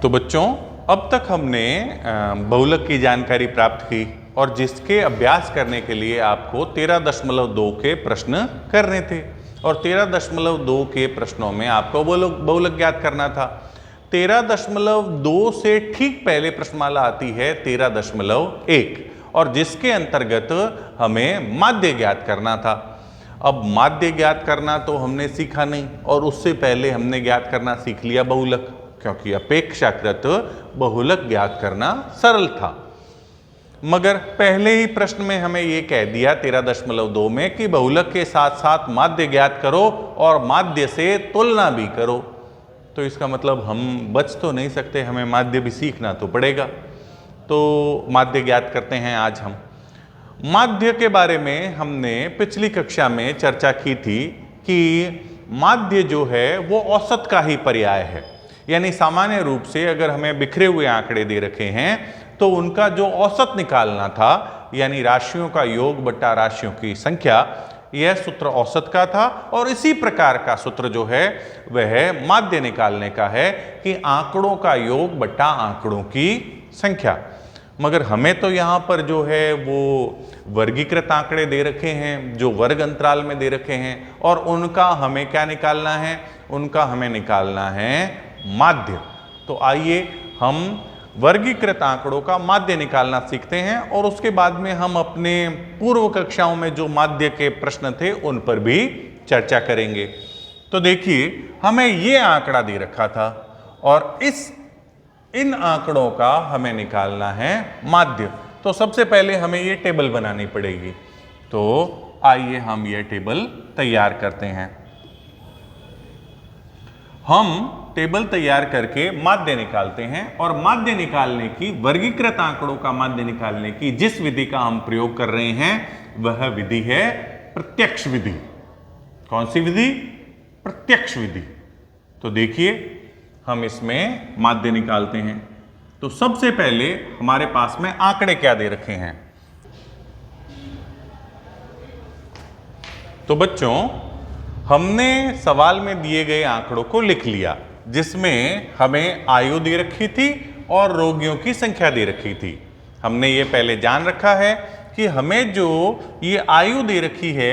तो बच्चों, अब तक हमने बहुलक की जानकारी प्राप्त की और जिसके अभ्यास करने के लिए आपको 13.2 के प्रश्न करने थे और 13.2 के प्रश्नों में आपको बहुलक ज्ञात करना था। 13.2 से ठीक पहले प्रश्नमाला आती है 13.1 और जिसके अंतर्गत हमें माध्य ज्ञात करना था। अब माध्य ज्ञात करना तो हमने सीखा नहीं और उससे पहले हमने ज्ञात करना सीख लिया बहुलक, क्योंकि अपेक्षाकृत बहुलक ज्ञात करना सरल था। मगर पहले ही प्रश्न में हमें यह कह दिया 13.2 में कि बहुलक के साथ साथ माध्य ज्ञात करो और माध्य से तुलना भी करो। तो इसका मतलब हम बच तो नहीं सकते, हमें माध्य भी सीखना तो पड़ेगा। तो माध्य ज्ञात करते हैं आज हम। माध्य के बारे में हमने पिछली कक्षा में चर्चा की थी कि माध्य जो है वो औसत का ही पर्याय है। यानी सामान्य रूप से अगर हमें बिखरे हुए आंकड़े दे रखे हैं तो उनका जो औसत निकालना था, यानी राशियों का योग बट्टा राशियों की संख्या, यह सूत्र औसत का था। और इसी प्रकार का सूत्र जो है वह माध्य निकालने का है कि आंकड़ों का योग बट्टा आंकड़ों की संख्या। मगर हमें तो यहाँ पर जो है वो वर्गीकृत आंकड़े दे रखे हैं जो वर्ग अंतराल में दे रखे हैं और उनका हमें क्या निकालना है, उनका हमें निकालना है माध्य। तो आइए हम वर्गीकृत आंकड़ों का माध्य निकालना सीखते हैं और उसके बाद में हम अपने पूर्व कक्षाओं में जो माध्य के प्रश्न थे उन पर भी चर्चा करेंगे। तो देखिए, हमें ये आंकड़ा दे रखा था और इन आंकड़ों का हमें निकालना है माध्य। तो सबसे पहले हमें ये टेबल बनानी पड़ेगी। तो आइए हम ये टेबल तैयार करते हैं। हम टेबल तैयार करके माध्य निकालते हैं और माध्य निकालने की, वर्गीकृत आंकड़ों का माध्य निकालने की जिस विधि का हम प्रयोग कर रहे हैं वह विधि है प्रत्यक्ष विधि। कौन सी विधि? प्रत्यक्ष विधि। तो देखिए, हम इसमें माध्य निकालते हैं। तो सबसे पहले हमारे पास में आंकड़े क्या दे रखे हैं। तो बच्चों, हमने सवाल में दिए गए आंकड़ों को लिख लिया, जिसमें हमें आयु दे रखी थी और रोगियों की संख्या दे रखी थी। हमने ये पहले जान रखा है कि हमें जो ये आयु दे रखी है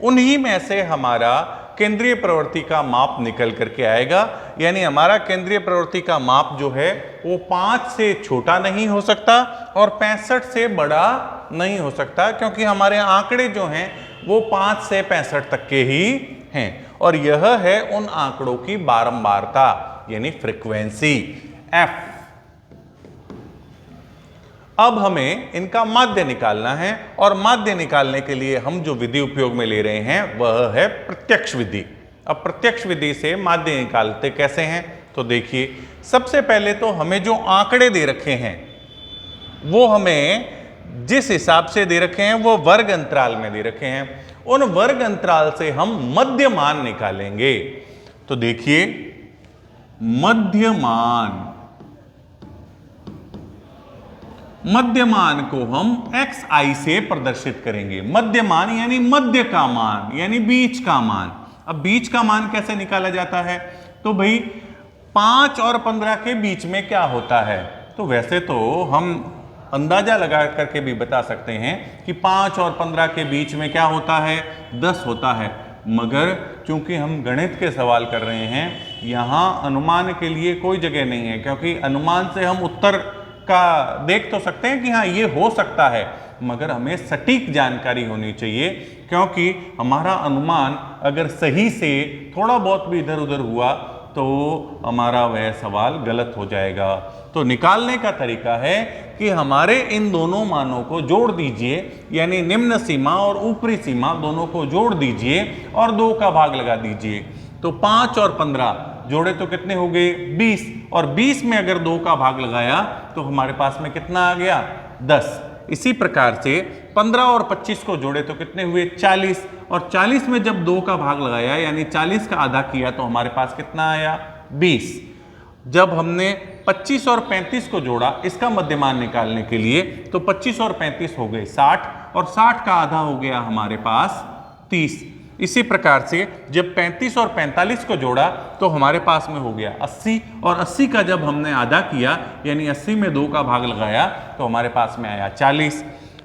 उन्हीं में से हमारा केंद्रीय प्रवृत्ति का माप निकल करके आएगा। यानी हमारा केंद्रीय प्रवृत्ति का माप जो है वो 5 से छोटा नहीं हो सकता और 65 से बड़ा नहीं हो सकता, क्योंकि हमारे आंकड़े जो हैं वो 5 से 65 तक के ही हैं। और यह है उन आंकड़ों की बारंबारता, यानी फ्रीक्वेंसी f। अब हमें इनका माध्य निकालना है और माध्य निकालने के लिए हम जो विधि उपयोग में ले रहे हैं वह है प्रत्यक्ष विधि। अब प्रत्यक्ष विधि से माध्य निकालते कैसे हैं? तो देखिए, सबसे पहले तो हमें जो आंकड़े दे रखे हैं वो हमें जिस हिसाब से दे रखे हैं वो वर्ग अंतराल में दे रखे हैं। उन वर्ग अंतराल से हम मध्यमान निकालेंगे। तो देखिए, मध्यमान को हम xi से प्रदर्शित करेंगे। मध्यमान यानी मध्य का मान, यानी बीच का मान। अब बीच का मान कैसे निकाला जाता है? तो भाई 5 और 15 के बीच में क्या होता है? तो वैसे तो हम अंदाजा लगा करके भी बता सकते हैं कि 5 और 15 के बीच में क्या होता है? 10 होता है। मगर चूंकि हम गणित के सवाल कर रहे हैं, यहाँ अनुमान के लिए कोई जगह नहीं है, क्योंकि अनुमान से हम उत्तर का देख तो सकते हैं कि हाँ ये हो सकता है, मगर हमें सटीक जानकारी होनी चाहिए, क्योंकि हमारा अनुमान अगर सही से थोड़ा बहुत भी इधर उधर हुआ तो हमारा वह सवाल गलत हो जाएगा। तो निकालने का तरीका है कि हमारे इन दोनों मानों को जोड़ दीजिए, यानी निम्न सीमा और ऊपरी सीमा दोनों को जोड़ दीजिए और 2 का भाग लगा दीजिए। तो 5 और 15 जोड़े तो कितने हो गए? 20। और 20 में अगर 2 का भाग लगाया तो हमारे पास में कितना आ गया? 10। इसी प्रकार से 15 और 25 को जोड़े तो कितने हुए? 40। और 40 में जब 2 का भाग लगाया, यानी 40 का आधा किया, तो हमारे पास कितना आया? 20। जब हमने 25 और 35 को जोड़ा इसका मध्यमान निकालने के लिए, तो 25 और 35 हो गए 60 और 60 का आधा हो गया हमारे पास 30। इसी प्रकार से जब 35 और 45 को जोड़ा तो हमारे पास में हो गया 80, और 80 का जब हमने आधा किया यानी 80 में 2 का भाग लगाया तो हमारे पास में आया 40।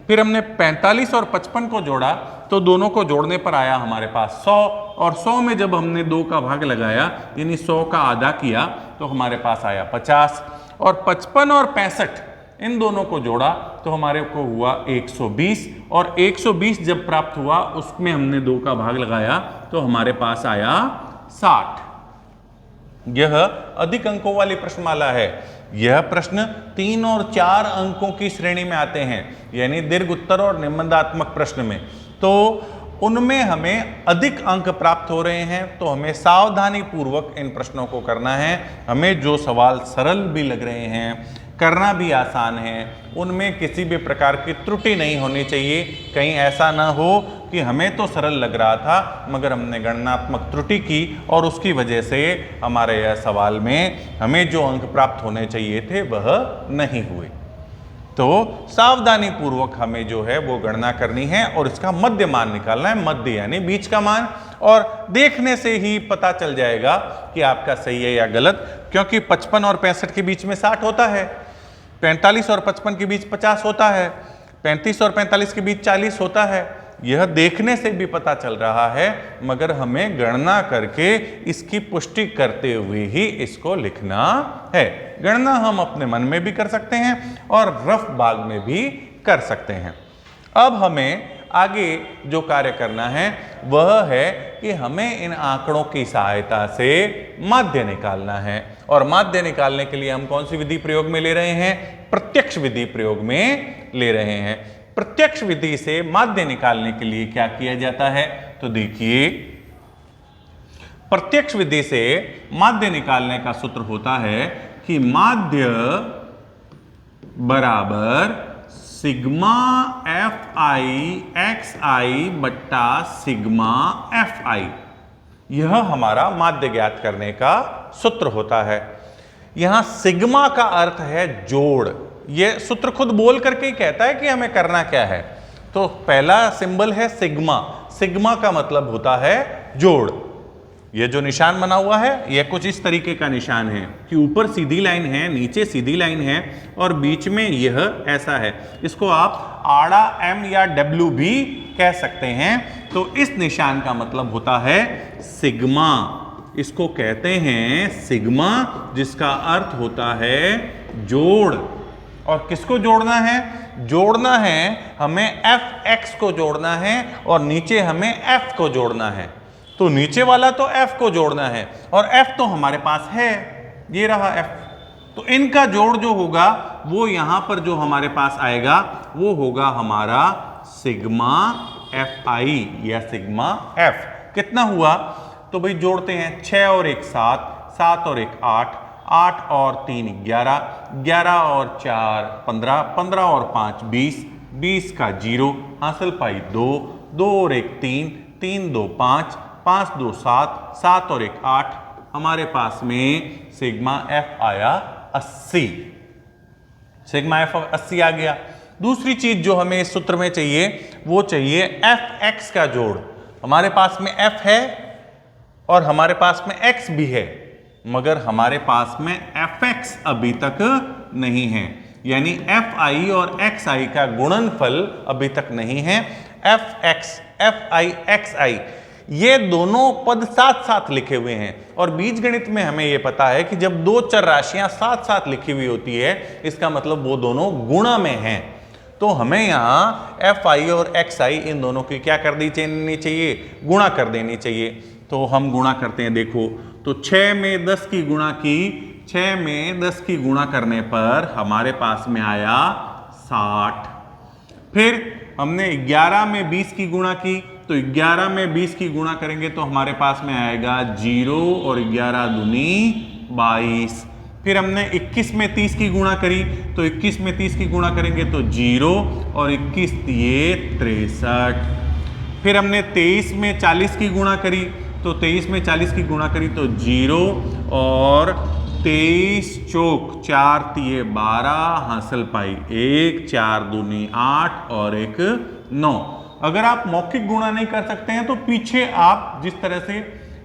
फिर हमने 45 और 55 को जोड़ा तो दोनों को जोड़ने पर आया हमारे पास 100, और 100 में जब हमने 2 का भाग लगाया यानी 100 का आधा किया तो हमारे पास आया 50, और 55 और 65 इन दोनों को जोड़ा तो हमारे को हुआ 120, और 120 जब प्राप्त हुआ उसमें हमने 2 का भाग लगाया तो हमारे पास आया 60। यह अधिक अंकों वाली प्रश्नमाला है। यह प्रश्न 3 और 4 अंकों की श्रेणी में आते हैं, यानी दीर्घ उत्तर और निबंधात्मक प्रश्न में। तो उनमें हमें अधिक अंक प्राप्त हो रहे हैं, तो हमें सावधानी पूर्वक इन प्रश्नों को करना है। हमें जो सवाल सरल भी लग रहे हैं, करना भी आसान है, उनमें किसी भी प्रकार की त्रुटि नहीं होनी चाहिए। कहीं ऐसा ना हो कि हमें तो सरल लग रहा था मगर हमने गणनात्मक त्रुटि की और उसकी वजह से हमारे यह सवाल में हमें जो अंक प्राप्त होने चाहिए थे वह नहीं हुए। तो सावधानी पूर्वक हमें जो है वो गणना करनी है और इसका मध्य मान निकालना है। मध्य यानी बीच का मान, और देखने से ही पता चल जाएगा कि आपका सही है या गलत, क्योंकि 55 और 65 के बीच में 60 होता है, 45 और 55 के बीच 50 होता है, 35 और 45 के बीच 40 होता है। यह देखने से भी पता चल रहा है, मगर हमें गणना करके इसकी पुष्टि करते हुए ही इसको लिखना है। गणना हम अपने मन में भी कर सकते हैं और रफ भाग में भी कर सकते हैं। अब हमें आगे जो कार्य करना है वह है कि हमें इन आंकड़ों की सहायता से माध्य निकालना है, और माध्य निकालने के लिए हम कौन सी विधि प्रयोग में ले रहे हैं? प्रत्यक्ष विधि प्रयोग में ले रहे हैं। प्रत्यक्ष विधि से माध्य निकालने के लिए क्या किया जाता है? तो देखिए, प्रत्यक्ष विधि से माध्य निकालने का सूत्र होता है कि माध्य बराबर सिग्मा एफ आई एक्स आई बट्टा सिग्मा एफ आई। यह हमारा माध्य ज्ञात करने का सूत्र होता है। यहां सिग्मा का अर्थ है जोड़। यह सूत्र खुद बोल करके ही कहता है कि हमें करना क्या है। तो पहला सिंबल है सिग्मा। सिग्मा का मतलब होता है जोड़। यह जो निशान बना हुआ है यह कुछ इस तरीके का निशान है कि ऊपर सीधी लाइन है, नीचे सीधी लाइन है और बीच में यह ऐसा है। इसको आप आड़ा एम या डब्ल्यू भी कह सकते हैं। तो इस निशान का मतलब होता है सिग्मा। इसको कहते हैं सिग्मा, जिसका अर्थ होता है जोड़। और किसको जोड़ना है? जोड़ना है हमें एफ एक्स को जोड़ना है और नीचे हमें एफ को जोड़ना है। तो नीचे वाला तो f को जोड़ना है और f तो हमारे पास है, ये रहा f। तो इनका जोड़ जो होगा वो यहां पर जो हमारे पास आएगा वो होगा हमारा सिग्मा एफ आई या सिग्मा f। कितना हुआ? तो भाई जोड़ते हैं, 6 और 1 7, 7 और 1 8, 8 और 3 11, 11 और 4 15, 15 और 5 20, 20 का 0 हासिल पाई 2, 2 और 1 3, 3 2 5, 5 2 7, 7 और 1 8। हमारे पास में सिग्मा एफ आया 80। सिग्मा एफ 80 आ गया। दूसरी चीज जो हमें इस सूत्र में चाहिए वो चाहिए एफ एक्स का जोड़। हमारे पास में एफ है और हमारे पास में एक्स भी है, मगर हमारे पास में एफ एक्स अभी तक नहीं है, यानी एफ आई और एक्स आई का गुणनफल अभी तक नहीं है। F X F I X I ये दोनों पद साथ साथ लिखे हुए हैं, और बीजगणित में हमें यह पता है कि जब दो चर राशियां साथ साथ लिखी हुई होती है इसका मतलब वो दोनों गुणा में हैं। तो हमें यहाँ एफ आई और एक्स आई इन दोनों की क्या कर देनी चाहिए? गुणा कर देनी चाहिए। तो हम गुणा करते हैं। देखो, तो 6 में 10 की गुणा की, 6 में 10 की गुणा करने पर हमारे पास में आया 60। फिर हमने 11 में 20 की गुणा की, तो 11 में 20 की गुणा करेंगे तो हमारे पास में आएगा 0 और 11 दूनी 22। फिर हमने 21 में 30 की गुणा करी, तो 21 में 30 की गुणा करेंगे तो 0 और 21 दिए 63। फिर हमने 23 में 40 की गुणा करी, तो 23 में 40 की गुणा करी तो 0 और 23 चौक 4 तिये 12 हासिल पाई 1, 4 दूनी 8 और 1 9। अगर आप मौखिक गुणा नहीं कर सकते हैं तो पीछे आप जिस तरह से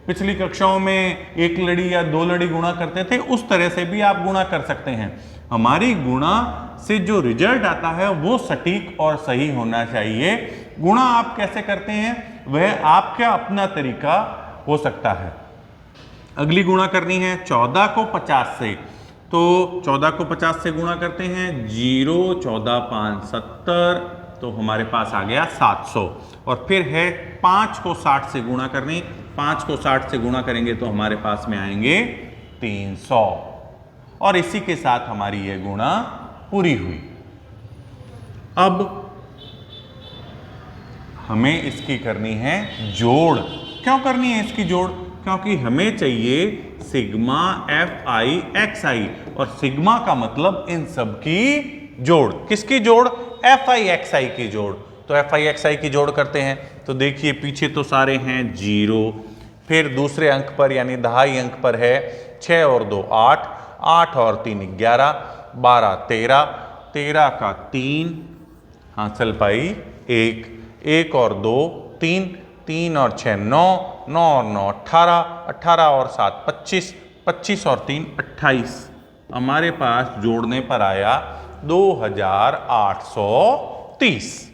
पिछली कक्षाओं में एक लड़ी या दो लड़ी गुणा करते थे उस तरह से भी आप गुणा कर सकते हैं। हमारी गुणा से जो रिजल्ट आता है वो सटीक और सही होना चाहिए। गुणा आप कैसे करते हैं वह आपका अपना तरीका हो सकता है। अगली गुणा करनी है 14 को 50 से, तो 14 को 50 से गुणा करते हैं। 0 14 5 70, तो हमारे पास आ गया 700। और फिर है 5 को 60 से गुणा करनी, 5 को 60 से गुणा करेंगे तो हमारे पास में आएंगे 300। और इसी के साथ हमारी यह गुणा पूरी हुई। अब हमें इसकी करनी है जोड़। क्यों करनी है इसकी जोड़? क्योंकि हमें चाहिए सिग्मा एफ आई एक्स आई, और सिग्मा का मतलब इन सब की जोड़। किसकी जोड़? एफ आई एक्स आई की जोड़। तो एफ आई एक्स आई की जोड़ करते हैं। तो देखिए पीछे तो सारे हैं 0, फिर दूसरे अंक पर यानी दहाई अंक पर है 6 और 2 8, 8 और 3 11, 12 13, 13 का 3 हासिल पाई 1, 1 और 2 3, 3 और 6 9, 9 और 9 18, 18 और 7 25, 25 और 3 28। हमारे पास जोड़ने पर आया 2830।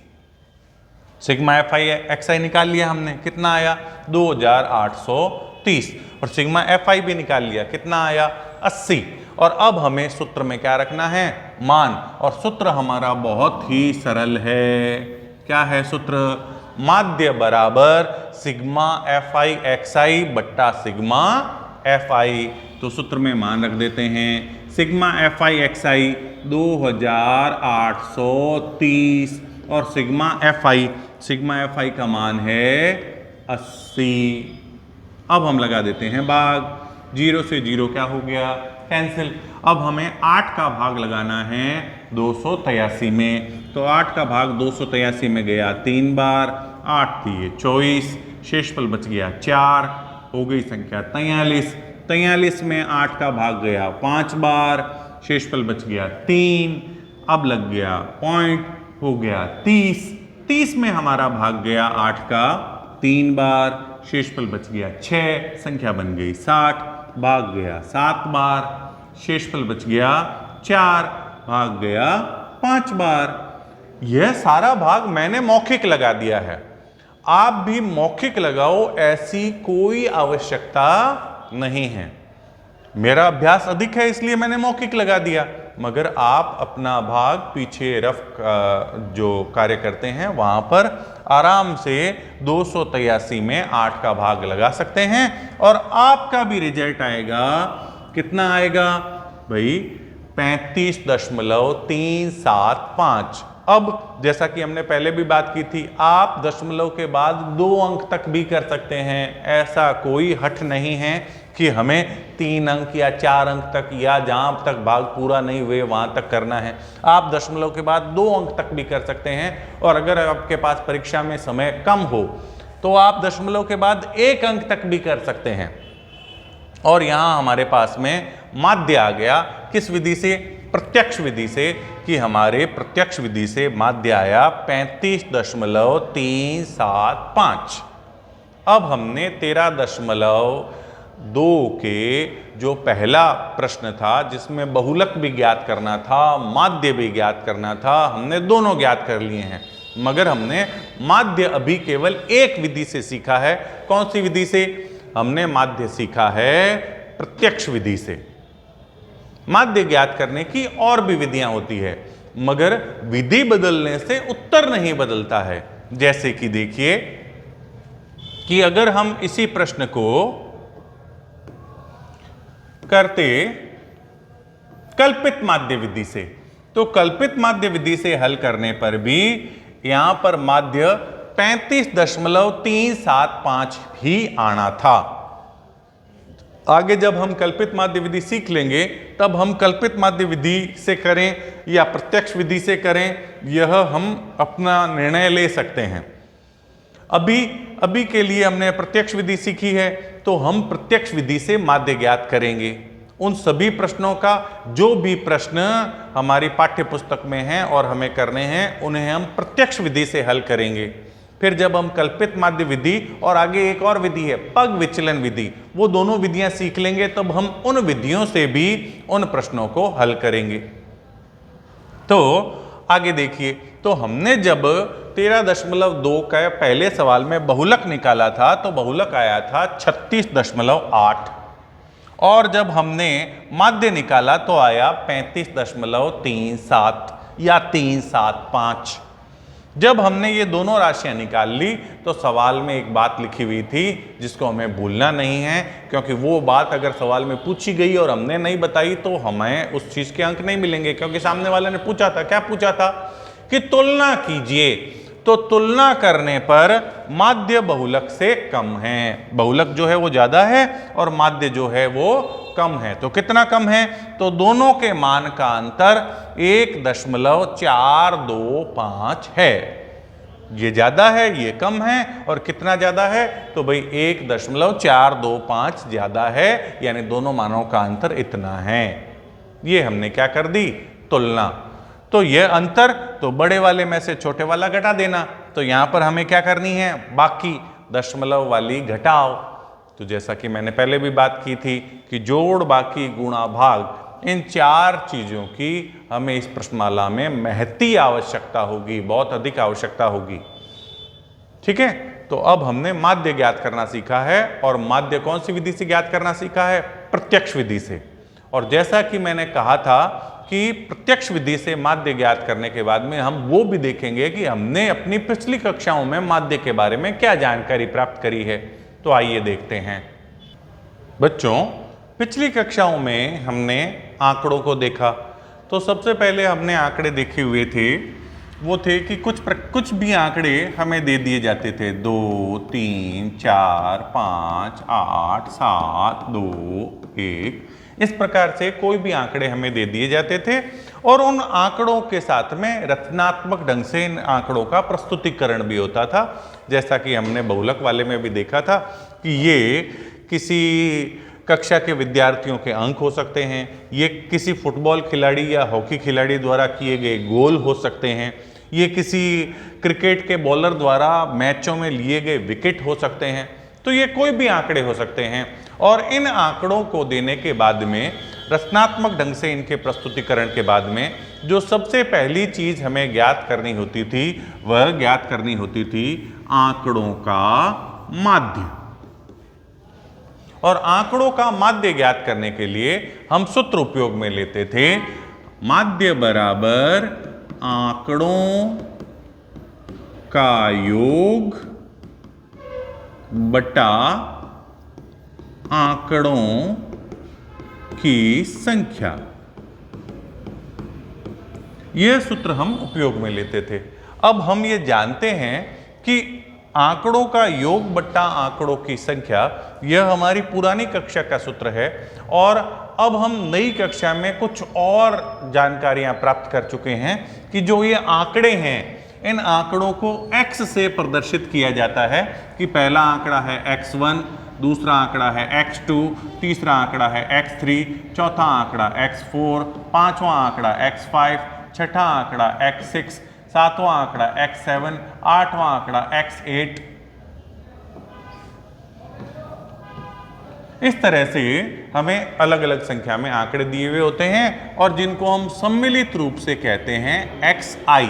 सिग्मा एफ आई एक्स आई निकाल लिया हमने, कितना आया? 2830। और सिग्मा एफ आई भी निकाल लिया, कितना आया? 80। और अब हमें सूत्र में क्या रखना है? मान। और सूत्र हमारा बहुत ही सरल है। क्या है सूत्र? माध्य बराबर सिग्मा एफ आई एक्स आई बट्टा सिग्मा एफ आई। तो सूत्र में मान रख देते हैं। सिग्मा एफ आई एक्स आई 2830 और सिग्मा एफ आई का मान है 80। अब हम लगा देते हैं भाग। 0 से 0 क्या हो गया? कैंसिल। अब हमें 8 का भाग लगाना है 283 में। तो 8 का भाग 283 में गया 3 बार, 8 दिए 24, शेषफल बच गया 4, हो गई संख्या 43। 43 में 8 का भाग गया 5 बार, शेषफल बच गया 3, अब लग गया पॉइंट, हो गया 30। 30 में हमारा भाग गया 8 का 3 बार, शेषफल बच गया 6, संख्या बन गई 60, भाग गया 7 बार, शेषफल बच गया 4, भाग गया 5 बार। यह सारा भाग मैंने मौखिक लगा दिया है। आप भी मौखिक लगाओ, ऐसी कोई आवश्यकता नहीं है। मेरा अभ्यास अधिक है इसलिए मैंने मौखिक लगा दिया, मगर आप अपना भाग पीछे रफ जो कार्य करते हैं वहां पर आराम से 283 में 8 का भाग लगा सकते हैं और आपका भी रिजल्ट आएगा। कितना आएगा भाई? 35.375। अब जैसा कि हमने पहले भी बात की थी, आप दशमलव के बाद 2 अंक तक भी कर सकते हैं। ऐसा कोई हठ नहीं है कि हमें 3 अंक या 4 अंक तक या जहां तक भाग पूरा नहीं हुए वहां तक करना है। आप दशमलव के बाद 2 अंक तक भी कर सकते हैं। और अगर आपके पास परीक्षा में समय कम हो तो आप दशमलव के बाद 1 अंक तक भी कर सकते हैं। और यहां हमारे पास में माध्य आ गया। किस विधि से? प्रत्यक्ष विधि से। कि हमारे प्रत्यक्ष विधि से माध्य आया 35.375। अब हमने 13.2 के जो पहला प्रश्न था जिसमें बहुलक भी ज्ञात करना था, माध्य भी ज्ञात करना था, हमने दोनों ज्ञात कर लिए हैं। मगर हमने माध्य अभी केवल एक विधि से सीखा है। कौन सी विधि से? हमने माध्य सीखा है प्रत्यक्ष विधि से। माध्य ज्ञात करने की और भी विधियां होती है, मगर विधि बदलने से उत्तर नहीं बदलता है। जैसे कि देखिए कि अगर हम इसी प्रश्न को करते कल्पित माध्य विधि से, तो कल्पित माध्य विधि से हल करने पर भी यहां पर माध्य 35.375 ही आना था। आगे जब हम कल्पित माध्य विधि सीख लेंगे तब हम कल्पित माध्य विधि से करें या प्रत्यक्ष विधि से करें, यह हम अपना निर्णय ले सकते हैं। अभी के लिए हमने प्रत्यक्ष विधि सीखी है, तो हम प्रत्यक्ष विधि से माध्य ज्ञात करेंगे। उन सभी प्रश्नों का जो भी प्रश्न हमारी पाठ्य पुस्तक में हैं और हमें करने हैं, उन्हें हम प्रत्यक्ष विधि से हल करेंगे। फिर जब हम कल्पित माध्य विधि और आगे एक और विधि है पग विचलन विधि, वो दोनों विधियां सीख लेंगे तब हम उन विधियों से भी उन प्रश्नों को हल करेंगे। तो आगे देखिए, तो हमने जब 13.2 का पहले सवाल में बहुलक निकाला था तो बहुलक आया था 36.8 और जब हमने माध्य निकाला तो आया 35.37 या 375। जब हमने ये दोनों राशियां निकाल ली तो सवाल में एक बात लिखी हुई थी जिसको हमें भूलना नहीं है, क्योंकि वो बात अगर सवाल में पूछी गई और हमने नहीं बताई तो हमें उस चीज के अंक नहीं मिलेंगे, क्योंकि सामने वाले ने पूछा था, क्या पूछा था कि तुलना कीजिए, तो तुलना करने पर माध्य बहुलक से कम है, बहुलक जो है वो ज्यादा है और माध्य जो है वो कम है। तो कितना कम है, तो दोनों के मान का अंतर 1.425 है। ये ज्यादा है, ये कम है, और कितना ज्यादा है, तो भाई 1.425 ज्यादा है, यानी दोनों मानों का अंतर इतना है। ये हमने क्या कर दी, तुलना। तो यह अंतर, तो बड़े वाले में से छोटे वाला घटा देना, तो यहां पर हमें क्या करनी है, बाकी दशमलव वाली घटाओ। तो जैसा कि मैंने पहले भी बात की थी कि जोड़, बाकी, गुणा, भाग, इन चार चीजों की हमें इस प्रश्नमाला में महती आवश्यकता होगी, बहुत अधिक आवश्यकता होगी। ठीक है, तो अब हमने माध्य ज्ञात करना सीखा है, और माध्य कौन सी विधि से ज्ञात करना सीखा है, प्रत्यक्ष विधि से। और जैसा कि मैंने कहा था कि प्रत्यक्ष विधि से माध्य ज्ञात करने के बाद में हम वो भी देखेंगे कि हमने अपनी पिछली कक्षाओं में माध्य के बारे में क्या जानकारी प्राप्त करी है। तो आइए देखते हैं। बच्चों, पिछली कक्षाओं में हमने आंकड़ों को देखा, तो सबसे पहले हमने आंकड़े देखे हुए थे, वो थे कि कुछ भी आंकड़े हमें दे दिए जाते थे, 2, 3, 4, 5, 8, 7, 2, 1, इस प्रकार से कोई भी आंकड़े हमें दे दिए जाते थे, और उन आंकड़ों के साथ में रचनात्मक ढंग से इन आंकड़ों का प्रस्तुतिकरण भी होता था। जैसा कि हमने बहुलक वाले में भी देखा था कि ये किसी कक्षा के विद्यार्थियों के अंक हो सकते हैं, ये किसी फुटबॉल खिलाड़ी या हॉकी खिलाड़ी द्वारा किए गए गोल हो सकते हैं, ये किसी क्रिकेट के बॉलर द्वारा मैचों में लिए गए विकेट हो सकते हैं। तो ये कोई भी आंकड़े हो सकते हैं, और इन आंकड़ों को देने के बाद में रचनात्मक ढंग से इनके प्रस्तुतिकरण के बाद में जो सबसे पहली चीज हमें ज्ञात करनी होती थी, वह ज्ञात करनी होती थी आंकड़ों का माध्य। और आंकड़ों का माध्य ज्ञात करने के लिए हम सूत्र उपयोग में लेते थे, माध्य बराबर आंकड़ों का योग बटा आंकड़ों की संख्या। यह सूत्र हम उपयोग में लेते थे। अब हम ये जानते हैं कि आंकड़ों का योग बट्टा आंकड़ों की संख्या, यह हमारी पुरानी कक्षा का सूत्र है, और अब हम नई कक्षा में कुछ और जानकारियां प्राप्त कर चुके हैं कि जो ये आंकड़े हैं, इन आंकड़ों को x से प्रदर्शित किया जाता है कि पहला आंकड़ा है x1, दूसरा आंकड़ा है x2, तीसरा आंकड़ा है x3, चौथा आंकड़ा x4, पांचवा आंकड़ा x5, छठा आंकड़ा x6, सातवां आंकड़ा x7, आठवां आंकड़ा x8। इस तरह से हमें अलग अलग संख्या में आंकड़े दिए हुए होते हैं, और जिनको हम सम्मिलित रूप से कहते हैं xi।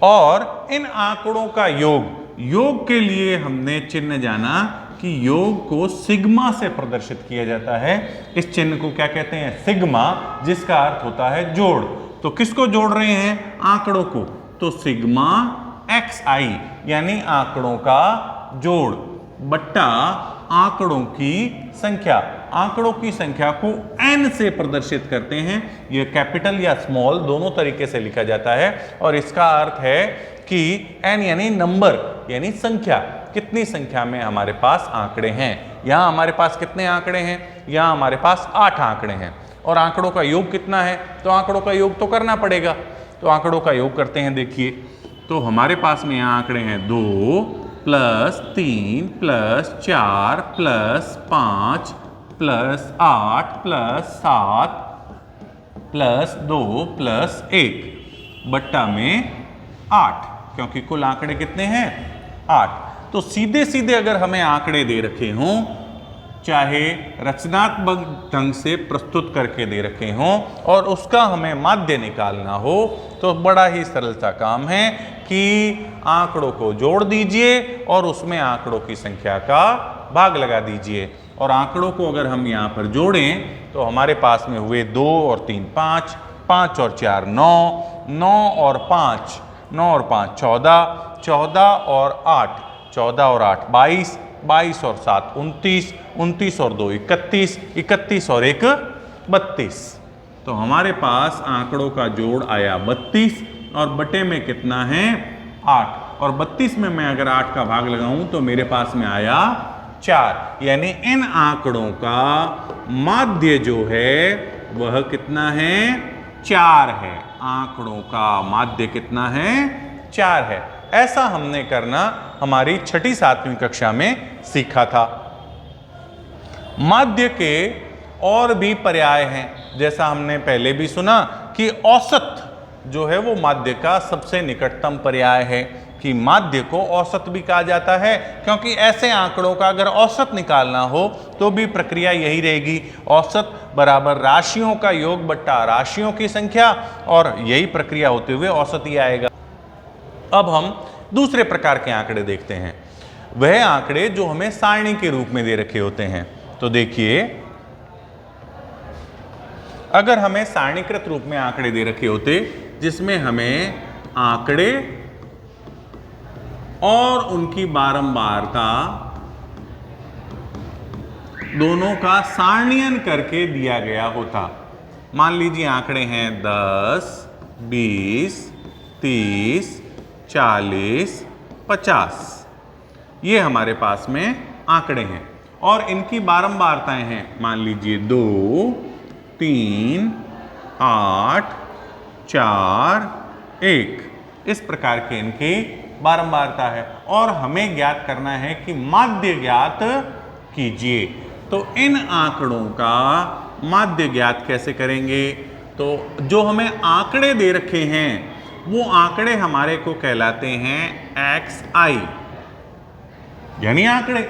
और इन आंकड़ों का योग के लिए हमने चिन्ह जाना कि योग को सिग्मा से प्रदर्शित किया जाता है। इस चिन्ह को क्या कहते हैं, सिग्मा, जिसका अर्थ होता है जोड़। तो किसको जोड़ रहे हैं, आंकड़ों को, तो सिग्मा xi यानी आंकड़ों का जोड़ बट्टा आंकड़ों की संख्या। आंकड़ों की संख्या को n से प्रदर्शित करते हैं, यह कैपिटल या स्मॉल दोनों तरीके से लिखा जाता है, और इसका अर्थ है कि n यानी नंबर, यानी संख्या, कितनी संख्या में हमारे पास आंकड़े हैं। यहां हमारे पास कितने आंकड़े हैं, यहां हमारे पास 8 आंकड़े हैं, और आंकड़ों का योग कितना है, तो आंकड़ों का योग तो करना पड़ेगा। तो आंकड़ों का योग करते हैं, देखिए, तो हमारे पास में यहाँ आंकड़े हैं 2 + 3 + 4 + 5 + 8 + 7 + 2 + 1 बट्टा में 8। क्योंकि कुल आंकड़े कितने हैं 8। तो सीधे सीधे अगर हमें आंकड़े दे रखे हों, चाहे रचनात्मक ढंग से प्रस्तुत करके दे रखे हों और उसका हमें माध्य निकालना हो, तो बड़ा ही सरल सा काम है कि आंकड़ों को जोड़ दीजिए और उसमें आंकड़ों की संख्या का भाग लगा दीजिए। और आंकड़ों को अगर हम यहाँ पर जोड़ें तो हमारे पास में हुए 2 और 3 5, 5 और 4 9, 9 और 5, 9 और 5 14, 14 और 8, 14 और 8 22, 22 और 7 29, 29 और 2 31, 31 और 1 32। तो हमारे पास आंकड़ों का जोड़ आया 32 और बटे में कितना है 8, और 32 में मैं अगर 8 का भाग लगाऊं तो मेरे पास में आया 4। यानी इन आंकड़ों का माध्य जो है वह कितना है 4 है। आंकड़ों का माध्य कितना है 4 है। ऐसा हमने करना हमारी 6ठी 7वीं कक्षा में सीखा था। माध्य के और भी पर्याय हैं, जैसा हमने पहले भी सुना कि औसत जो है वो माध्य का सबसे निकटतम पर्याय है, कि माध्य को औसत भी कहा जाता है, क्योंकि ऐसे आंकड़ों का अगर औसत निकालना हो तो भी प्रक्रिया यही रहेगी, औसत बराबर राशियों का योग बट्टा राशियों की संख्या, और यही प्रक्रिया होते हुए औसत ही आएगा। अब हम दूसरे प्रकार के आंकड़े देखते हैं, वह आंकड़े जो हमें सारणी के रूप में दे रखे होते हैं। तो देखिए, अगर हमें सारणीकृत रूप में आंकड़े दे रखे होते जिसमें हमें आंकड़े और उनकी बारंबारता दोनों का सारणीयन करके दिया गया होता। मान लीजिए आंकड़े हैं 10, 20, 30, 40, 50, ये हमारे पास में आंकड़े हैं और इनकी बारंबारताएं हैं, मान लीजिए 2, 3, 8, 4, 1, इस प्रकार के इनकी बारंबारता है। और हमें ज्ञात करना है कि माध्य ज्ञात कीजिए। तो इन आंकड़ों का माध्य ज्ञात कैसे करेंगे? तो जो हमें आंकड़े दे रखे हैं वो आंकड़े हमारे को कहलाते हैं xi, यानी आंकड़े,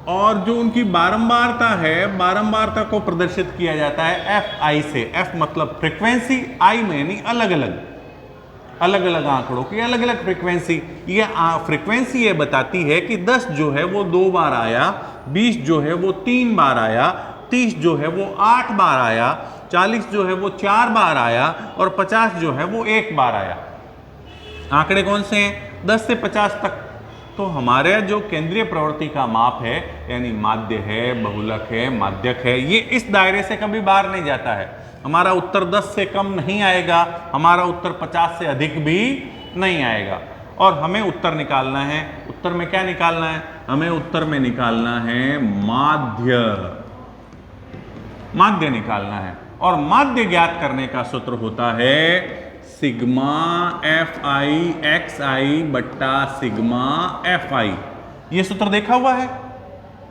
और जो उनकी बारंबारता है, बारंबारता को प्रदर्शित किया जाता है fi से। f मतलब फ्रीक्वेंसी, i में यानी अलग अलग आंकड़ों की अलग अलग फ्रीक्वेंसी। ये फ्रीक्वेंसी ये बताती है कि 10 जो है वो 2 बार आया, 20 जो है वो 3 बार आया, 30 जो है वो 8 बार आया, 40 जो है वो 4 बार आया और 50 जो है वो 1 बार आया। आंकड़े कौन से हैं? 10 से 50 तक। तो हमारे जो केंद्रीय प्रवृत्ति का माप है, यानी माध्य है, बहुलक है, माध्यक है, ये इस दायरे से कभी बाहर नहीं जाता है। हमारा उत्तर 10 से कम नहीं आएगा, हमारा उत्तर 50 से अधिक भी नहीं आएगा। और हमें उत्तर निकालना है। उत्तर में क्या निकालना है? हमें उत्तर में निकालना है माध्य निकालना है। और माध्य ज्ञात करने का सूत्र होता है सिग्मा fi xi बट्टा सिग्मा fi। ये सूत्र देखा हुआ है?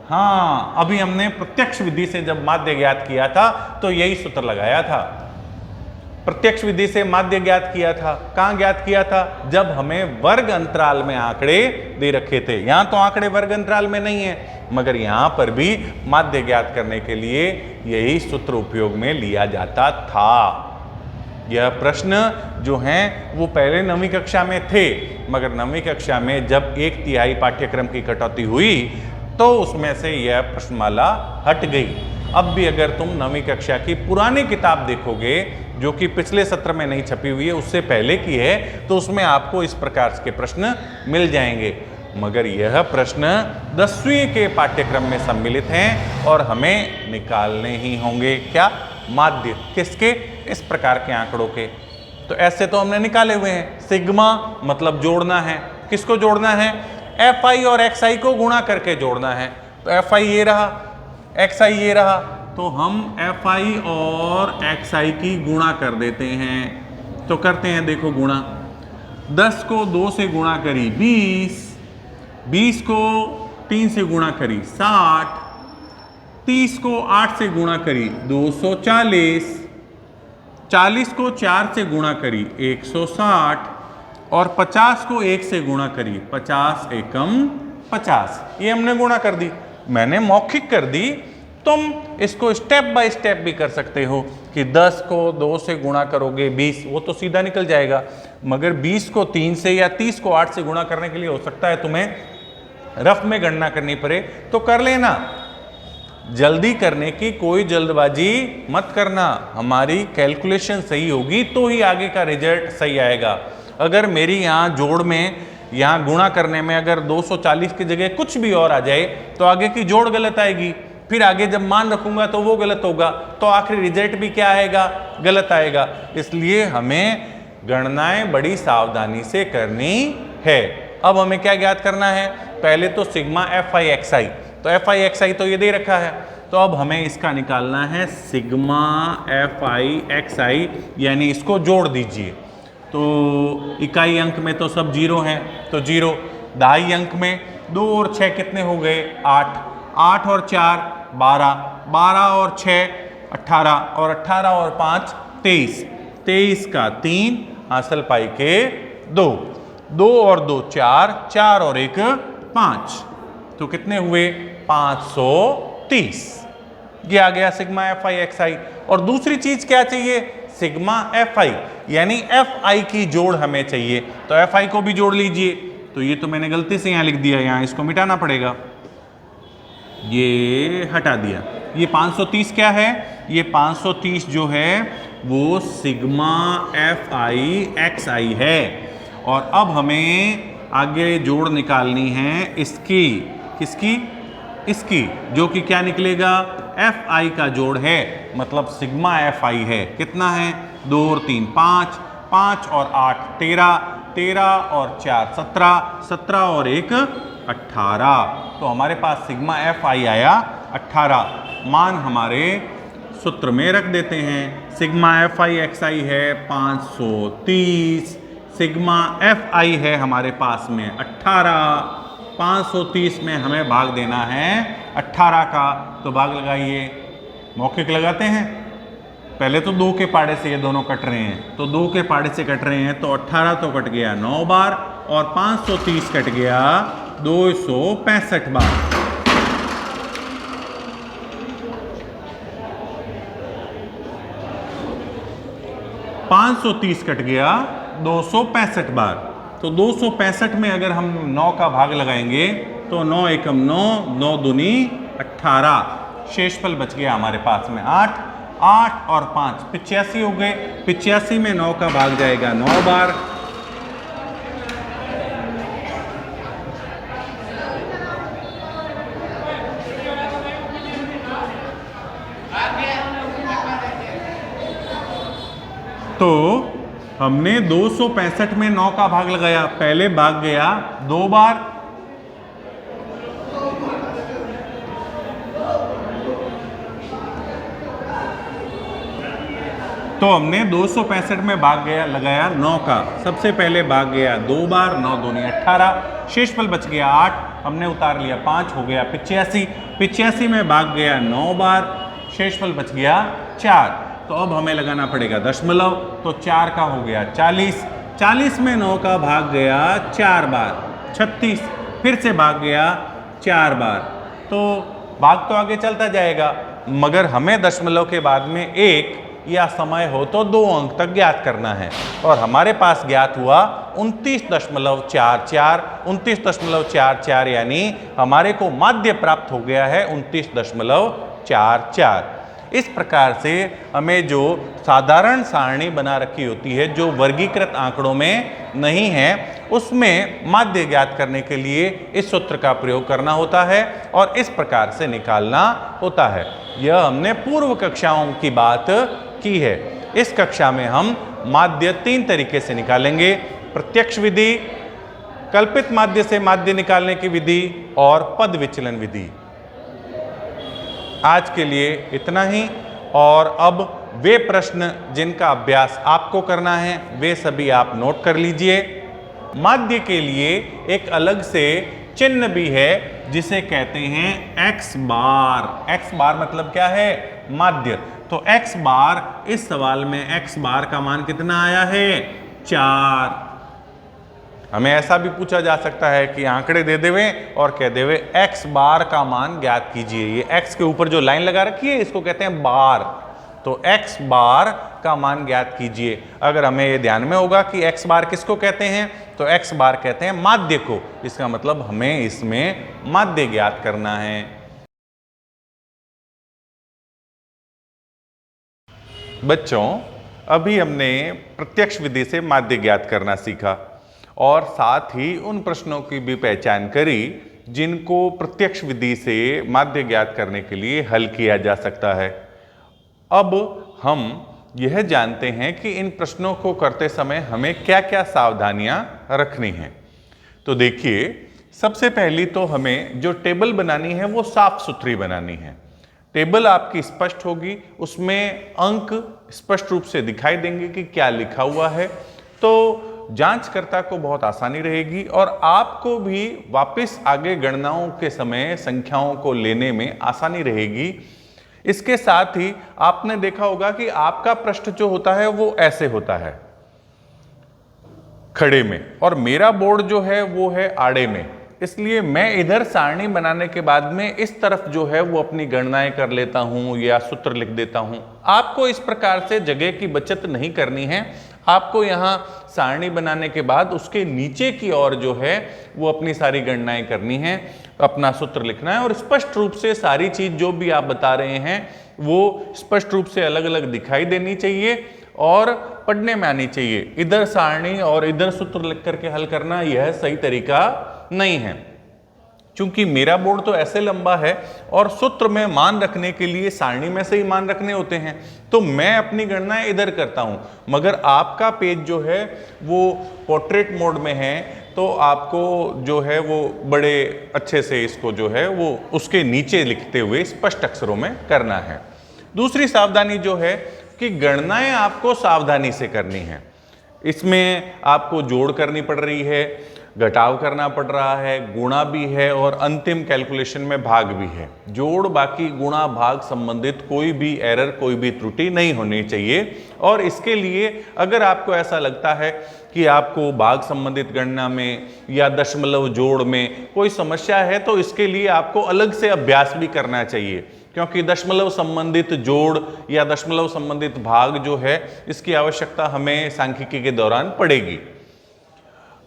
हाँ, अभी हमने प्रत्यक्ष विधि से जब माध्य ज्ञात किया था तो यही सूत्र लगाया था। प्रत्यक्ष विधि से माध्य ज्ञात किया था। कहां ज्ञात किया था? जब हमें वर्ग अंतराल में आंकड़े दे रखे थे। यहां तो आंकड़े वर्ग अंतराल में नहीं है, मगर यहां पर भी माध्य ज्ञात करने के लिए यही सूत्र उपयोग में लिया जाता था। यह प्रश्न जो हैं वो पहले 9वीं कक्षा में थे, मगर 9वीं कक्षा में जब 1/3 पाठ्यक्रम की कटौती हुई तो उसमें से यह प्रश्नमाला हट गई। अब भी अगर तुम 9वीं कक्षा की पुरानी किताब देखोगे जो कि पिछले सत्र में नहीं छपी हुई है, उससे पहले की है, तो उसमें आपको इस प्रकार के प्रश्न मिल जाएंगे। मगर यह प्रश्न 10वीं के पाठ्यक्रम में सम्मिलित हैं और हमें निकालने ही होंगे। क्या? माध्य। किसके? इस प्रकार के आंकड़ों के। तो ऐसे तो हमने निकाले हुए हैं। सिग्मा मतलब जोड़ना है। किसको जोड़ना है? fi और xi को गुणा करके जोड़ना है। तो fi ये रहा, xi ये रहा, तो हम fi और xi की गुणा कर देते हैं। तो करते हैं, देखो गुणा। 10 को 2 से गुणा करी 20, 20 को 3 से गुणा करी 60, 30 को 8 से गुणा करी 240, 40 को 4 से गुणा करी 160 और 50 को 1 से गुणा करिए, 50 एकम 50, ये हमने गुणा कर दी, मैंने मौखिक कर दी। तुम इसको स्टेप बाय स्टेप भी कर सकते हो कि 10 को 2 से गुणा करोगे 20, वो तो सीधा निकल जाएगा, मगर 20 को 3 से या 30 को 8 से गुणा करने के लिए हो सकता है तुम्हें रफ में गणना करनी पड़े, तो कर लेना। जल्दी करने की कोई जल्दबाजी मत करना, हमारी कैलकुलेशन सही होगी तो ही आगे का रिजल्ट सही आएगा। अगर मेरी यहाँ जोड़ में, यहाँ गुणा करने में अगर 240 की जगह कुछ भी और आ जाए तो आगे की जोड़ गलत आएगी, फिर आगे जब मान रखूंगा तो वो गलत होगा, तो आखिरी रिजल्ट भी क्या आएगा, गलत आएगा। इसलिए हमें गणनाएं बड़ी सावधानी से करनी है। अब हमें क्या ज्ञात करना है, पहले तो सिग्मा एफ आई एक्स आई, तो एफ आई एक्स आई तो ये दे रखा है, तो अब हमें इसका निकालना है सिग्मा एफ आई एक्स आई, यानी इसको जोड़ दीजिए। तो इकाई अंक में तो सब जीरो हैं, तो जीरो, दहाई अंक में 2 और 6 कितने हो गए, 8, 8 और 4 12, 12 और 6 18, और 18 और 5 23, 23 का 3, हासिल पाई के 2, 2 और 2 4, 4 और 1 5, तो कितने हुए 530। ये आ गया सिग्मा एफ आई एक्स आई। और दूसरी चीज क्या चाहिए, सिग्मा एफ आई, यानी एफ आई की जोड़ हमें चाहिए, तो एफ आई को भी जोड़ लीजिए। तो ये तो मैंने गलती से यहाँ लिख दिया, यहाँ इसको मिटाना पड़ेगा, ये हटा दिया। ये 530 क्या है, ये 530 जो है वो सिग्मा एफ आई एक्स आई है। और अब हमें आगे जोड़ निकालनी है इसकी, किसकी, इसकी, जो कि क्या निकलेगा, एफ आई का जोड़ है, मतलब सिग्मा एफ आई है। कितना है, 2 और 3 5, 5 और 8 13, 13 और 4 17, 17 और 1 18, तो हमारे पास सिग्मा एफ आई आया 18। मान हमारे सूत्र में रख देते हैं, सिग्मा एफ आई एक्स आई है 530, सिग्मा एफ आई है हमारे पास में 18, 530 में हमें भाग देना है 18 का, तो भाग लगाइए, मौखिक लगाते हैं। पहले तो 2 के पाड़े से ये दोनों कट रहे हैं, तो 2 के पाड़े से कट रहे हैं, तो 18 तो कट गया 9 बार, और 530 कट गया 265 बार। $530 कट गया 265 बार, तो 265 में अगर हम 9 का भाग लगाएंगे तो 9 एकम 9, 9 दूनी 18, शेषफल बच गया हमारे पास में 8, 8 और 5 85 हो गए। 85 में 9 का भाग जाएगा 9 बार, तो हमने 265 में 9 का भाग लगाया, पहले भाग गया 2 बार, तो हमने 265 में भाग गया लगाया 9 का, सबसे पहले भाग गया 2 बार, 9 दूनी 18, शेषफल बच गया 8, हमने उतार लिया 5, हो गया 85, 85 में भाग गया 9 बार, शेषफल बच गया 4, तो अब हमें लगाना पड़ेगा दशमलव, तो 4 का हो गया 40, 40 में 9 का भाग गया 4 बार, 36, फिर से भाग गया 4 बार, तो भाग तो आगे चलता जाएगा, मगर हमें दशमलव के बाद में 1 या समय हो तो 2 अंक तक ज्ञात करना है, और हमारे पास ज्ञात हुआ 29.44, 29.44, यानी हमारे को माध्य प्राप्त हो गया है 29.44। इस प्रकार से हमें जो साधारण सारणी बना रखी होती है, जो वर्गीकृत आंकड़ों में नहीं है, उसमें माध्य ज्ञात करने के लिए इस सूत्र का प्रयोग करना होता है और इस प्रकार से निकालना होता है। यह हमने पूर्व कक्षाओं की बात की है। इस कक्षा में हम माध्य 3 तरीके से निकालेंगे, प्रत्यक्ष विधि, कल्पित माध्य से माध्य निकालने की विधि और पद विचलन विधि। आज के लिए इतना ही, और अब वे प्रश्न जिनका अभ्यास आपको करना है वे सभी आप नोट कर लीजिए। माध्य के लिए एक अलग से चिन्ह भी है जिसे कहते हैं x बार। x बार मतलब क्या है, माध्य। तो x बार, इस सवाल में x बार का मान कितना आया है, 4। हमें ऐसा भी पूछा जा सकता है कि आंकड़े दे देवे और कह देवे x बार का मान ज्ञात कीजिए। ये x के ऊपर जो लाइन लगा रखी है इसको कहते हैं बार, तो x बार का मान ज्ञात कीजिए। अगर हमें ये ध्यान में होगा कि x बार किसको कहते हैं, तो x बार कहते हैं माध्य को। इसका मतलब हमें इसमें माध्य ज्ञात करना है। बच्चों, अभी हमने प्रत्यक्ष विधि से माध्य ज्ञात करना सीखा और साथ ही उन प्रश्नों की भी पहचान करी जिनको प्रत्यक्ष विधि से माध्य ज्ञात करने के लिए हल किया जा सकता है। अब हम यह जानते हैं कि इन प्रश्नों को करते समय हमें क्या क्या सावधानियां रखनी हैं। तो देखिए, सबसे पहली तो हमें जो टेबल बनानी है वो साफ सुथरी बनानी है। टेबल आपकी स्पष्ट होगी, उसमें अंक स्पष्ट रूप से दिखाई देंगे कि क्या लिखा हुआ है, तो जांचकर्ता को बहुत आसानी रहेगी और आपको भी वापस आगे गणनाओं के समय संख्याओं को लेने में आसानी रहेगी। इसके साथ ही आपने देखा होगा कि आपका पृष्ठ जो होता है वो ऐसे होता है खड़े में, और मेरा बोर्ड जो है वो है आड़े में। इसलिए मैं इधर सारणी बनाने के बाद में इस तरफ जो है वो अपनी गणनाएं कर लेता हूं या सूत्र लिख देता हूं। आपको इस प्रकार से जगह की बचत नहीं करनी है। आपको यहां सारणी बनाने के बाद उसके नीचे की ओर जो है वो अपनी सारी गणनाएं करनी है, अपना सूत्र लिखना है और स्पष्ट रूप से सारी चीज जो भी आप बता रहे हैं वो स्पष्ट रूप से अलग अलग दिखाई देनी चाहिए और पढ़ने में आनी चाहिए। इधर सारणी और इधर सूत्र लिख करके हल करना यह सही तरीका नहीं है। चूंकि मेरा बोर्ड तो ऐसे लंबा है और सूत्र में मान रखने के लिए सारणी में से ही मान रखने होते हैं, तो मैं अपनी गणनाएं इधर करता हूं। मगर आपका पेज जो है वो पोर्ट्रेट मोड में है, तो आपको जो है वो बड़े अच्छे से इसको जो है वो उसके नीचे लिखते हुए स्पष्ट अक्षरों में करना है। दूसरी सावधानी जो है कि गणनाएं आपको सावधानी से करनी है। इसमें आपको जोड़ करनी पड़ रही है, घटाव करना पड़ रहा है, गुणा भी है और अंतिम कैलकुलेशन में भाग भी है। जोड़, बाकी, गुणा, भाग संबंधित कोई भी एरर, कोई भी त्रुटि नहीं होनी चाहिए। और इसके लिए अगर आपको ऐसा लगता है कि आपको भाग संबंधित गणना में या दशमलव जोड़ में कोई समस्या है, तो इसके लिए आपको अलग से अभ्यास भी करना चाहिए, क्योंकि दशमलव संबंधित जोड़ या दशमलव संबंधित भाग जो है इसकी आवश्यकता हमें सांख्यिकी के दौरान पड़ेगी।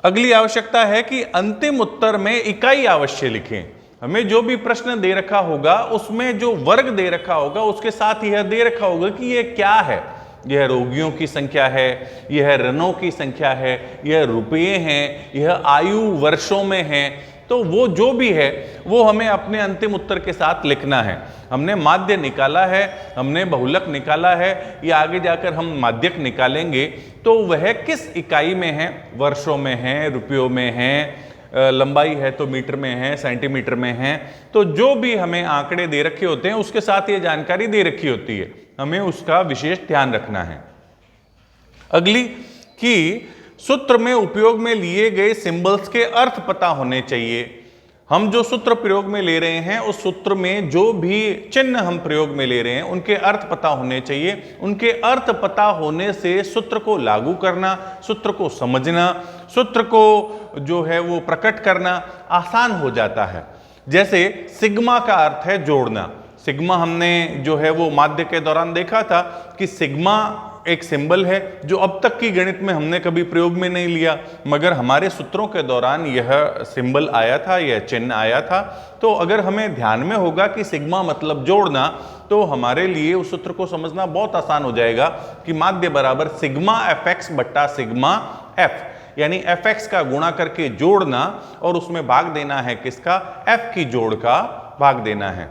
अगली आवश्यकता है कि अंतिम उत्तर में इकाई अवश्य लिखें। हमें जो भी प्रश्न दे रखा होगा उसमें जो वर्ग दे रखा होगा उसके साथ यह दे रखा होगा कि यह क्या है। यह रोगियों की संख्या है, यह रनों की संख्या है, यह रुपये हैं, यह आयु वर्षों में है। तो वो जो भी है वो हमें अपने अंतिम उत्तर के साथ लिखना है। हमने माध्य निकाला है, हमने बहुलक निकाला है, या आगे जाकर हम माध्यक निकालेंगे, तो वह किस इकाई में है, वर्षों में है, रुपयों में है, लंबाई है तो मीटर में है, सेंटीमीटर में है। तो जो भी हमें आंकड़े दे रखे होते हैं उसके साथ ये जानकारी दे रखी होती है, हमें उसका विशेष ध्यान रखना है। अगली कि सूत्र में उपयोग में लिए गए सिंबल्स के अर्थ पता होने चाहिए। हम जो सूत्र प्रयोग में ले रहे हैं उस सूत्र में जो भी चिन्ह हम प्रयोग में ले रहे हैं उनके अर्थ पता होने चाहिए। उनके अर्थ पता होने से सूत्र को लागू करना, सूत्र को समझना, सूत्र को जो है वो प्रकट करना आसान हो जाता है। जैसे सिग्मा का अर्थ है जोड़ना। सिग्मा हमने जो है वो माध्य के दौरान देखा था कि सिग्मा एक सिंबल है जो अब तक की गणित में हमने कभी प्रयोग में नहीं लिया, मगर हमारे सूत्रों के दौरान यह सिंबल आया था, यह चिन्ह आया था। तो अगर हमें ध्यान में होगा कि सिग्मा मतलब जोड़ना, तो हमारे लिए उस सूत्र को समझना बहुत आसान हो जाएगा कि माध्य बराबर सिग्मा एफ एक्स बट्टा सिग्मा एफ, यानी एफ एक्स का गुणा करके जोड़ना और उसमें भाग देना है किसका, एफ की जोड़ का भाग देना है।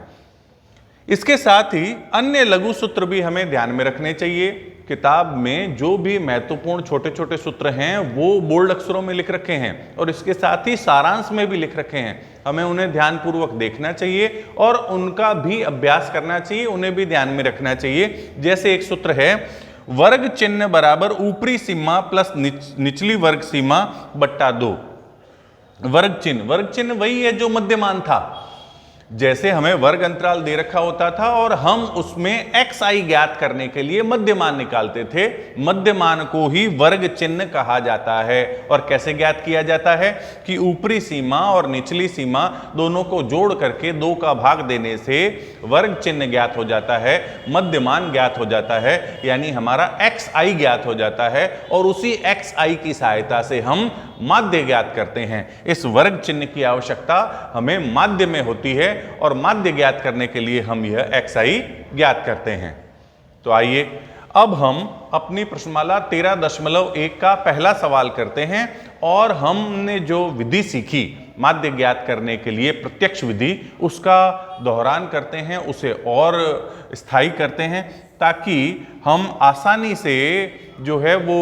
इसके साथ ही अन्य लघु सूत्र भी हमें ध्यान में रखने चाहिए। किताब में जो भी महत्वपूर्ण छोटे छोटे सूत्र हैं वो बोल्ड अक्षरों में लिख रखे हैं और इसके साथ ही सारांश में भी लिख रखे हैं। हमें उन्हें ध्यानपूर्वक देखना चाहिए और उनका भी अभ्यास करना चाहिए, उन्हें भी ध्यान में रखना चाहिए। जैसे एक सूत्र है, वर्ग चिन्ह बराबर ऊपरी सीमा प्लस निचली वर्ग सीमा बट्टा 2। वर्ग चिन्ह वही है जो मध्यमान था। जैसे हमें वर्ग अंतराल दे रखा होता था और हम उसमें xi ज्ञात करने के लिए मध्यमान निकालते थे। मध्यमान को ही वर्ग चिन्ह कहा जाता है। और कैसे ज्ञात किया जाता है कि ऊपरी सीमा और निचली सीमा दोनों को जोड़ करके 2 का भाग देने से वर्ग चिन्ह ज्ञात हो जाता है, मध्यमान ज्ञात हो जाता है, यानी हमारा xi ज्ञात हो जाता है और उसी xi की सहायता से हम माध्य ज्ञात करते हैं। इस वर्ग चिन्ह की आवश्यकता हमें माध्य में होती है और माध्य ज्ञात करने के लिए हम यह xi ज्ञात करते हैं। तो आइए अब हम अपनी प्रश्नमाला 13.1 का पहला सवाल करते हैं और हमने जो विधि सीखी माध्य ज्ञात करने के लिए प्रत्यक्ष विधि, उसका दोहरान करते हैं, उसे और स्थायी करते हैं ताकि हम आसानी से जो है वो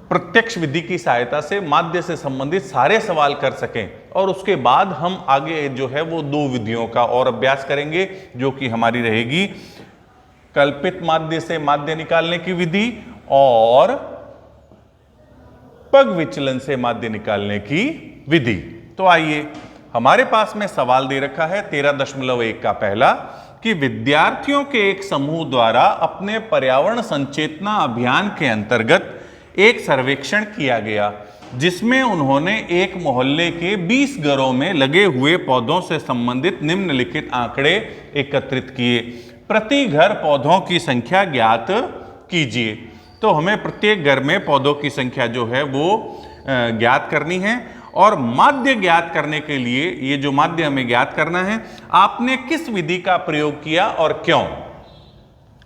प्रत्यक्ष विधि की सहायता से माध्य से संबंधित सारे सवाल कर सकें। और उसके बाद हम आगे जो है वो 2 विधियों का और अभ्यास करेंगे, जो कि हमारी रहेगी कल्पित माध्य से माध्य निकालने की विधि और पग विचलन से माध्य निकालने की विधि। तो आइए, हमारे पास में सवाल दे रखा है 13.1 का पहला कि विद्यार्थियों के एक समूह द्वारा अपने पर्यावरण संचेतना अभियान के अंतर्गत एक सर्वेक्षण किया गया, जिसमें उन्होंने एक मोहल्ले के 20 घरों में लगे हुए पौधों से संबंधित निम्नलिखित आंकड़े एकत्रित किए। प्रति घर पौधों की संख्या ज्ञात कीजिए। तो हमें प्रत्येक घर में पौधों की संख्या जो है वो ज्ञात करनी है। और माध्य ज्ञात करने के लिए, ये जो माध्य हमें ज्ञात करना है, आपने किस विधि का प्रयोग किया और क्यों,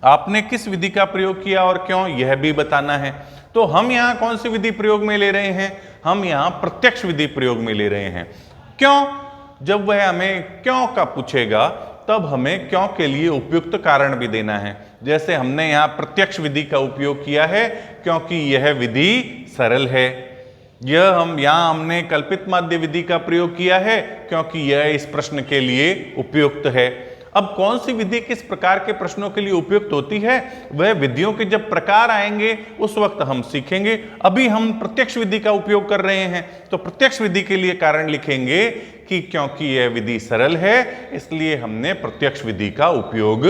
आपने किस विधि का प्रयोग किया और क्यों, यह भी बताना है। तो हम यहां कौन सी विधि प्रयोग में ले रहे हैं, हम यहां प्रत्यक्ष विधि प्रयोग में ले रहे हैं। क्यों? जब वह हमें क्यों का पूछेगा तब हमें क्यों के लिए उपयुक्त कारण भी देना है। जैसे हमने यहां प्रत्यक्ष विधि का उपयोग किया है क्योंकि यह विधि सरल है। यहां हमने कल्पित माध्य विधि का प्रयोग किया है क्योंकि यह इस प्रश्न के लिए उपयुक्त है। अब कौन सी विधि किस प्रकार के प्रश्नों के लिए उपयुक्त होती है, वह विधियों के जब प्रकार आएंगे उस वक्त हम सीखेंगे। अभी हम प्रत्यक्ष विधि का उपयोग कर रहे हैं, तो प्रत्यक्ष विधि के लिए कारण लिखेंगे कि क्योंकि यह विधि सरल है इसलिए हमने प्रत्यक्ष विधि का उपयोग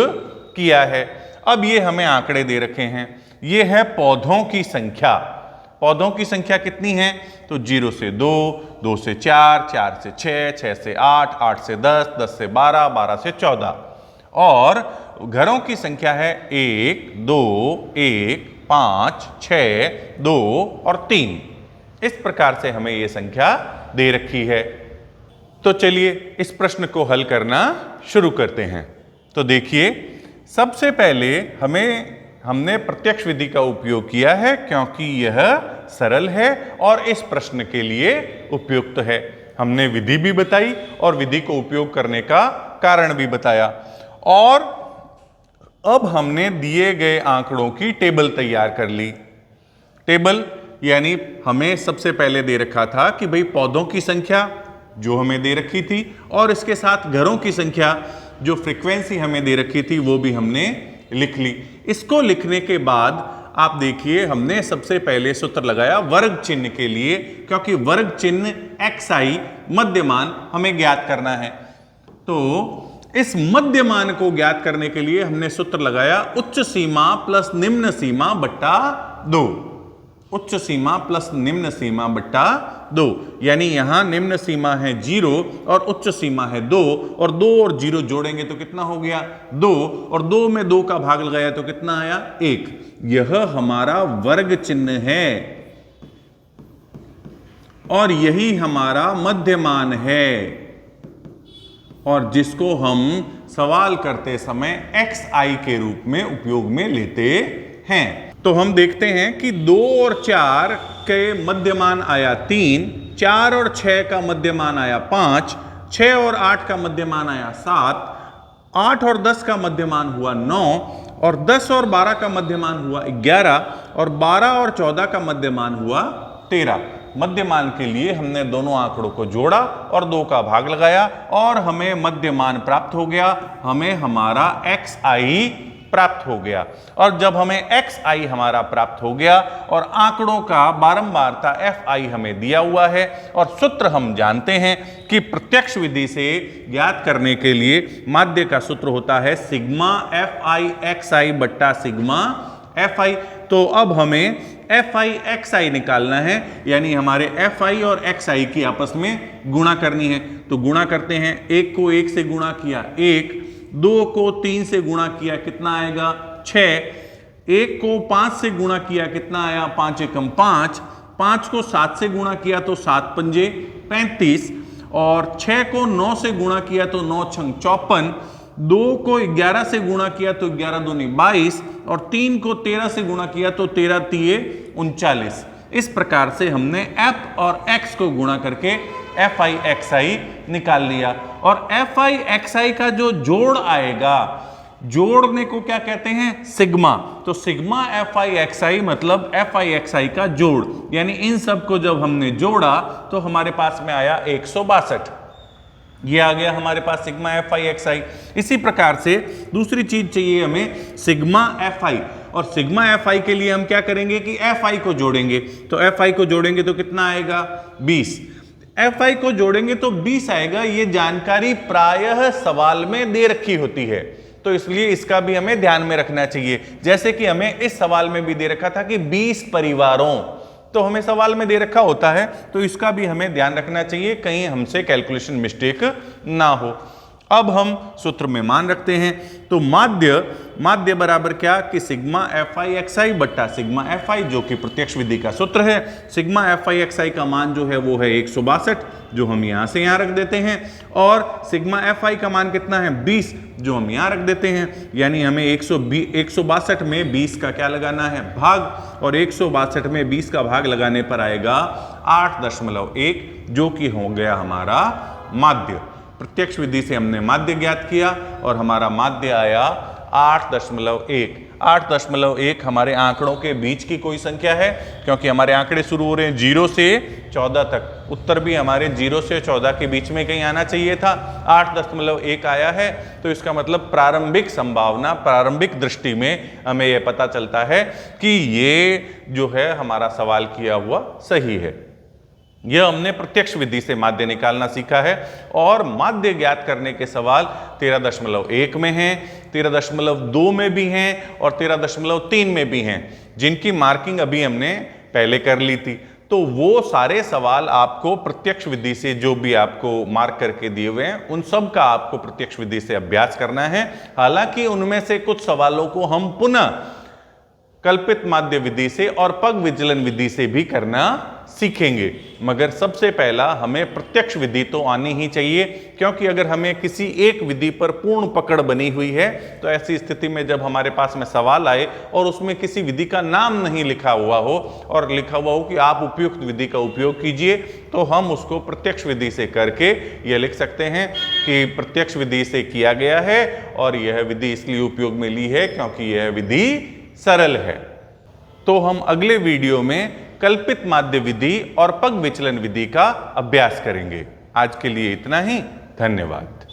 किया है। अब ये हमें आंकड़े दे रखे हैं, ये है पौधों की संख्या। पौधों की संख्या कितनी है, तो 0 से 2, 2 से 4, 4 से 6, 6 से 8, 8 से 10, 10 से 12, 12 से 14। और घरों की संख्या है 1, 2, 1, 5, 6, 2 और 3। इस प्रकार से हमें यह संख्या दे रखी है। तो चलिए इस प्रश्न को हल करना शुरू करते हैं। तो देखिए, सबसे पहले हमने प्रत्यक्ष विधि का उपयोग किया है क्योंकि यह सरल है और इस प्रश्न के लिए उपयुक्त है। हमने विधि भी बताई और विधि को उपयोग करने का कारण भी बताया। और अब हमने दिए गए आंकड़ों की टेबल तैयार कर ली। टेबल यानी हमें सबसे पहले दे रखा था कि भाई पौधों की संख्या जो हमें दे रखी थी और इसके साथ घरों की संख्या जो फ्रीक्वेंसी हमें दे रखी थी वो भी हमने लिख ली। इसको लिखने के बाद आप देखिए हमने सबसे पहले सूत्र लगाया वर्ग चिन्ह के लिए, क्योंकि वर्ग चिन्ह xi मध्यमान हमें ज्ञात करना है। तो इस मध्यमान को ज्ञात करने के लिए हमने सूत्र लगाया उच्च सीमा प्लस निम्न सीमा बट्टा 2। उच्च सीमा प्लस निम्न सीमा बट्टा 2, यानी यहां निम्न सीमा है 0 और उच्च सीमा है 2, और 2 और 0 जोड़ेंगे तो कितना हो गया 2, और 2 में 2 का भाग लगाया तो कितना आया 1। यह हमारा वर्ग चिन्ह है और यही हमारा मध्यमान है, और जिसको हम सवाल करते समय xi के रूप में उपयोग में लेते हैं। तो हम देखते हैं कि 2 और 4 के मध्यमान आया 3, 4 और 6 का मध्यमान आया 5, 6 और 8 का मध्यमान आया 7, 8 और 10 का मध्यमान हुआ 9, और 10 और 12 का मध्यमान हुआ 11, और 12 और 14 का मध्यमान हुआ 13। मध्यमान के लिए हमने दोनों आंकड़ों को जोड़ा और 2 का भाग लगाया और हमें मध्यमान प्राप्त हो गया। हमें हमारा xi प्राप्त हो गया। और जब हमें xi हमारा प्राप्त हो गया और आंकड़ों का बारंबारता fi हमें दिया हुआ है और सूत्र हम जानते हैं कि प्रत्यक्ष विधि से ज्ञात करने के लिए माध्य का सूत्र होता है सिग्मा fi xi बट्टा सिग्मा fi। तो अब हमें fi xi निकालना है, यानी हमारे fi और xi की आपस में गुणा करनी है। तो गुणा करते हैं, 1 को 1 से गुणा किया 1, 2 को 3 से गुणा किया कितना आएगा 6, 1 को 5 से गुणा किया कितना आया 5 एकम 5, 5 को 7 से गुणा किया तो 7 पंजे 35, और 6 को 9 से गुणा किया तो 9 छंग 54, 2 को 11 से गुणा किया तो 11 दूनी 22, और 3 को 13 से गुणा किया तो 13 तिये 39। इस प्रकार से हमने f और x को गुणा करके fi xi निकाल लिया। और fi xi का जो जोड़ आएगा, जोड़ने को क्या कहते हैं सिग्मा। तो सिग्मा fi xi मतलब fi xi का जोड़, यानी इन सब को जब हमने जोड़ा तो हमारे पास में आया 162। ये आ गया हमारे पास सिग्मा fi xi। इसी प्रकार से दूसरी चीज चाहिए हमें सिग्मा fi, और सिग्मा fi के लिए हम क्या करेंगे कि fi को जोड़ेंगे। तो fi को जोड़ेंगे तो कितना आएगा 20, fi को जोड़ेंगे तो 20 आएगा। ये जानकारी प्रायः सवाल में दे रखी होती है, तो इसलिए इसका भी हमें ध्यान में रखना चाहिए। जैसे कि हमें इस सवाल में भी दे रखा था कि 20 परिवारों, तो हमें सवाल में दे रखा होता है, तो इसका भी हमें ध्यान रखना चाहिए कहीं हमसे कैलकुलेशन मिस्टेक ना हो। अब हम सूत्र में मान रखते हैं, तो माध्य बराबर क्या कि सिग्मा fi xi बट्टा सिग्मा fi, जो कि प्रत्यक्ष विधि का सूत्र है। सिग्मा fi xi का मान जो है वो है 162, जो हम यहां से यहां रख देते हैं, और सिग्मा fi का मान कितना है 20, जो हम यहां रख देते हैं। यानी हमें 162 में 20 का क्या लगाना है भाग, और 162 में 20 का भाग लगाने पर आएगा 8.1, जो कि हो गया हमारा माध्य। प्रत्यक्ष विधि से हमने माध्य ज्ञात किया और हमारा माध्य आया 8.1। 8.1 हमारे आंकड़ों के बीच की कोई संख्या है, क्योंकि हमारे आंकड़े शुरू हो रहे हैं 0 से 14 तक। उत्तर भी हमारे 0 से 14 के बीच में कहीं आना चाहिए था। 8.1 आया है, तो इसका मतलब प्रारंभिक संभावना, प्रारंभिक दृष्टि में हमें यह पता चलता है कि ये जो है हमारा सवाल किया हुआ सही है। यह हमने प्रत्यक्ष विधि से माध्य निकालना सीखा है। और माध्य ज्ञात करने के सवाल 13.1 में हैं, 13.2 में भी हैं और 13.3 में भी हैं, जिनकी मार्किंग अभी हमने पहले कर ली थी। तो वो सारे सवाल आपको प्रत्यक्ष विधि से जो भी आपको मार्क करके दिए हुए हैं, उन सब का आपको प्रत्यक्ष विधि से अभ्यास करना है। हालांकि उनमें से कुछ सवालों को हम पुनः कल्पित माध्य विधि से और पग विचलन विधि से भी करना सीखेंगे, मगर सबसे पहला हमें प्रत्यक्ष विधि तो आनी ही चाहिए, क्योंकि अगर हमें किसी एक विधि पर पूर्ण पकड़ बनी हुई है तो ऐसी स्थिति में जब हमारे पास में सवाल आए और उसमें किसी विधि का नाम नहीं लिखा हुआ हो और लिखा हुआ हो कि आप उपयुक्त विधि का उपयोग कीजिए, तो हम उसको प्रत्यक्ष विधि से करके यह लिख सकते हैं कि प्रत्यक्ष विधि से किया गया है और यह विधि इसलिए उपयोग में ली है क्योंकि यह विधि सरल है। तो हम अगले वीडियो में कल्पित माध्य विधि और पग विचलन विधि का अभ्यास करेंगे। आज के लिए इतना ही, धन्यवाद।